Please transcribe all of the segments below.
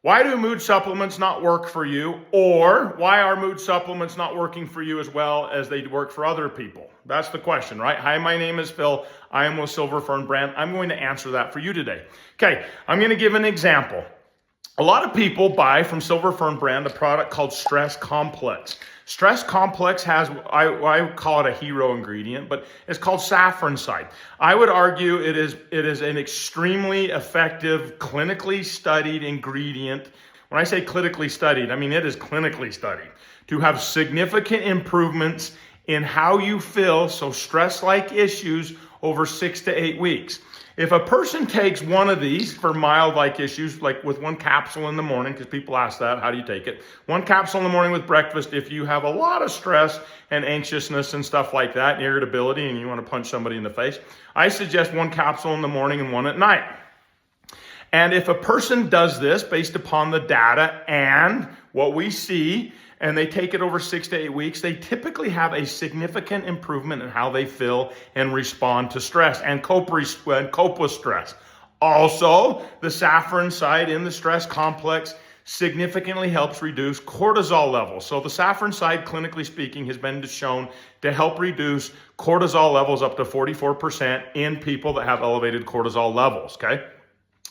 Why do mood supplements not work for you? Or why are mood supplements not working for you as well as they work for other people? That's the question, right? Hi, my name is Phil. I am with Silver Fern Brand. I'm going to answer that for you today. Okay, I'm going to give an example. A lot of people buy from Silver Fern Brand a product called Stress Complex. Stress Complex has, I call it a hero ingredient, but it's called saffron side. I would argue it is an extremely effective, clinically studied ingredient. When I say clinically studied, I mean it is clinically studied to have significant improvements in how you feel, so stress-like issues over 6 to 8 weeks. If a person takes one of these for mild-like issues, like with one capsule in the morning, because people ask that, how do you take it? One capsule in the morning with breakfast if you have a lot of stress and anxiousness and stuff like that, and irritability, and you want to punch somebody in the face, I suggest one capsule in the morning and one at night. And if a person does this based upon the data and what we see, and they take it over 6 to 8 weeks, they typically have a significant improvement in how they feel and respond to stress and cope with stress. Also, the saffron side in the stress complex significantly helps reduce cortisol levels. So the saffron side, clinically speaking, has been shown to help reduce cortisol levels up to 44% in people that have elevated cortisol levels, okay?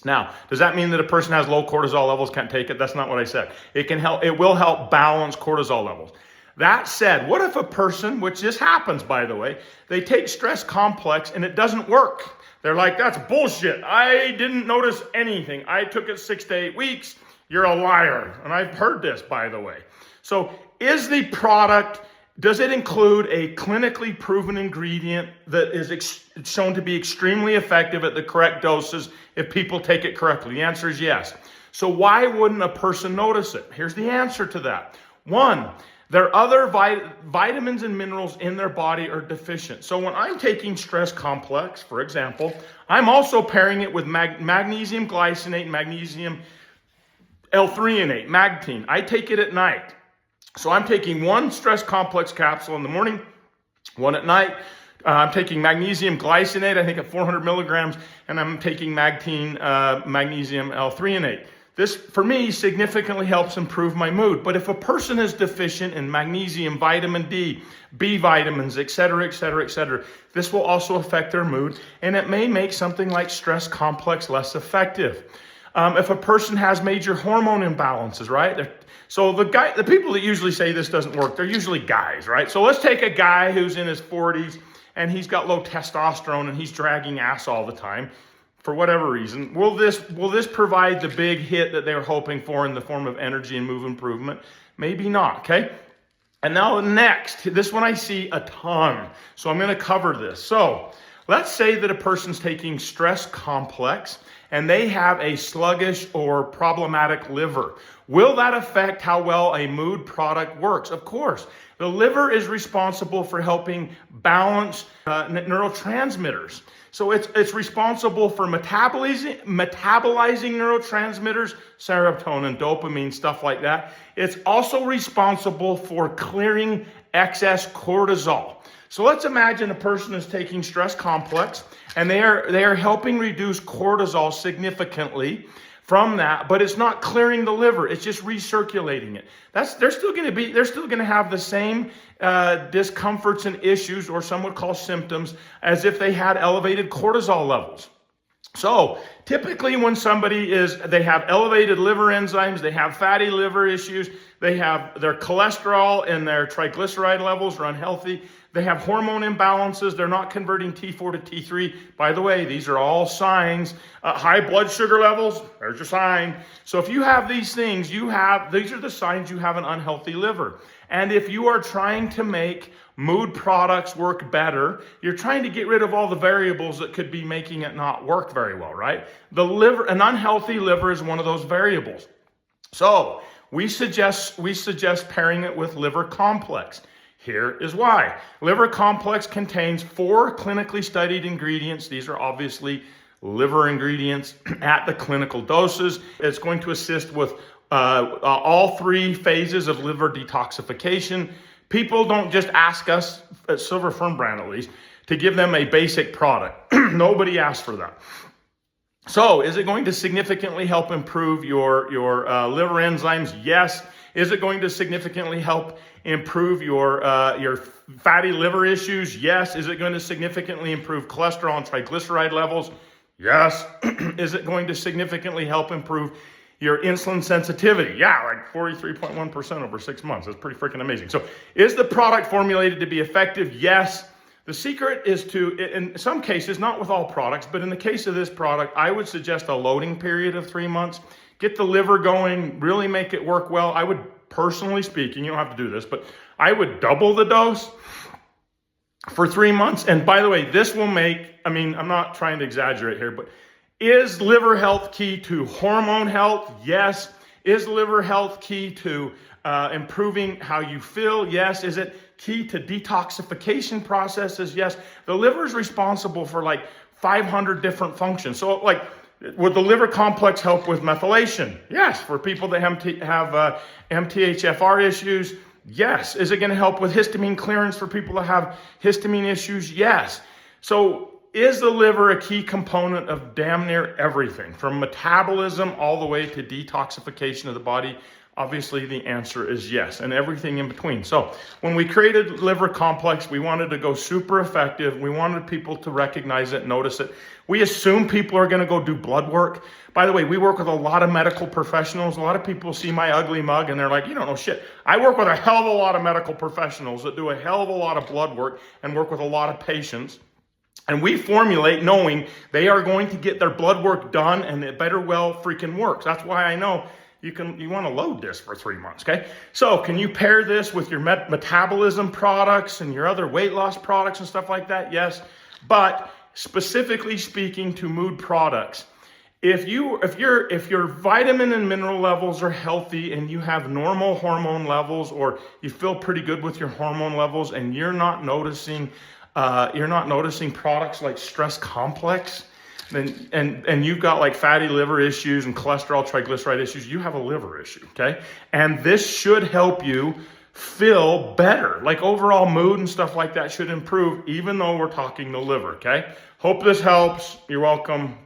Now, does that mean that a person has low cortisol levels can't take it? That's not what I said. It will help balance cortisol levels. That said, what if a person, which this happens by the way, they take Stress Complex and it doesn't work? They're like, that's bullshit. I didn't notice anything. I took it 6 to 8 weeks. You're a liar. And I've heard this, by the way. So is the product, does it include a clinically proven ingredient that is shown to be extremely effective at the correct doses if people take it correctly? The answer is yes. So why wouldn't a person notice it? Here's the answer to that. One, their other vitamins and minerals in their body are deficient. So when I'm taking Stress Complex, for example, I'm also pairing it with magnesium glycinate and magnesium L-threonate, Magtine. I take it at night. So I'm taking one Stress Complex capsule in the morning, one at night. I'm taking magnesium glycinate, I think at 400 milligrams, and I'm taking Magtine, magnesium L-threonate. This, for me, significantly helps improve my mood. But if a person is deficient in magnesium, vitamin D, B vitamins, et cetera, this will also affect their mood, and it may make something like Stress Complex less effective. If a person has major hormone imbalances, right? So the people that usually say this doesn't work, they're usually guys, right? So let's take a guy who's in his 40s and he's got low testosterone and he's dragging ass all the time for whatever reason. Will this provide the big hit that they were hoping for in the form of energy and mood improvement? Maybe not, okay? And now next, this one I see a ton. So I'm going to cover this. So let's say that a person's taking Stress Complex and they have a sluggish or problematic liver. Will that affect how well a mood product works? Of course. The liver is responsible for helping balance neurotransmitters. So it's responsible for metabolizing neurotransmitters, serotonin, dopamine, stuff like that. It's also responsible for clearing excess cortisol. So let's imagine a person is taking Stress Complex and they are helping reduce cortisol significantly from that, but it's not clearing the liver. It's just recirculating it. They're still going to have the same discomforts and issues, or some would call symptoms, as if they had elevated cortisol levels. So typically when they have elevated liver enzymes, they have fatty liver issues, they have their cholesterol and their triglyceride levels are unhealthy, they have hormone imbalances, they're not converting T4 to T3. By the way, these are all signs. High blood sugar levels, there's your sign. So if you have these things, these are the signs you have an unhealthy liver. And if you are trying to make mood products work better, you're trying to get rid of all the variables that could be making it not work very well, right? An unhealthy liver is one of those variables. So we suggest pairing it with Liver Complex. Here is why. Liver Complex contains 4 clinically studied ingredients. These are obviously liver ingredients at the clinical doses. It's going to assist with all 3 phases of liver detoxification. People don't just ask us, at Silver Fern Brand at least, to give them a basic product. Nobody asks for that. So, is it going to significantly help improve your liver enzymes? Yes. Is it going to significantly help improve your fatty liver issues? Yes. Is it going to significantly improve cholesterol and triglyceride levels? Yes. Is it going to significantly help improve your insulin sensitivity? Yeah, like 43.1% over 6 months. That's pretty freaking amazing. So, is the product formulated to be effective? Yes. The secret is to, in some cases, not with all products, but in the case of this product, I would suggest a loading period of 3 months. Get the liver going, really make it work well. I would, personally speaking, you don't have to do this, but I would double the dose for 3 months. And by the way, this will make, I'm not trying to exaggerate here, but is liver health key to hormone health? Yes. Is liver health key to improving how you feel? Yes. Is it key to detoxification processes? Yes. The liver is responsible for like 500 different functions. So like, would the liver complex help with methylation? Yes. For people that have MTHFR issues? Yes. Is it going to help with histamine clearance for people that have histamine issues? Yes. So is the liver a key component of damn near everything, from metabolism all the way to detoxification of the body? Obviously, the answer is yes, and everything in between. So when we created Liver Complex, we wanted to go super effective. We wanted people to recognize it, notice it. We assume people are going to go do blood work. By the way, we work with a lot of medical professionals. A lot of people see my ugly mug and they're like, you don't know shit. I work with a hell of a lot of medical professionals that do a hell of a lot of blood work and work with a lot of patients. And we formulate knowing they are going to get their blood work done and it better well freaking works. That's why I know you want to load this for 3 months, okay? So can you pair this with your metabolism products and your other weight loss products and stuff like that? Yes. But specifically speaking to mood products, if your vitamin and mineral levels are healthy and you have normal hormone levels, or you feel pretty good with your hormone levels and you're not noticing products like Stress Complex, and you've got like fatty liver issues and cholesterol, triglyceride issues, you have a liver issue, okay? And this should help you feel better. Like overall mood and stuff like that should improve, even though we're talking the liver, okay? Hope this helps. You're welcome.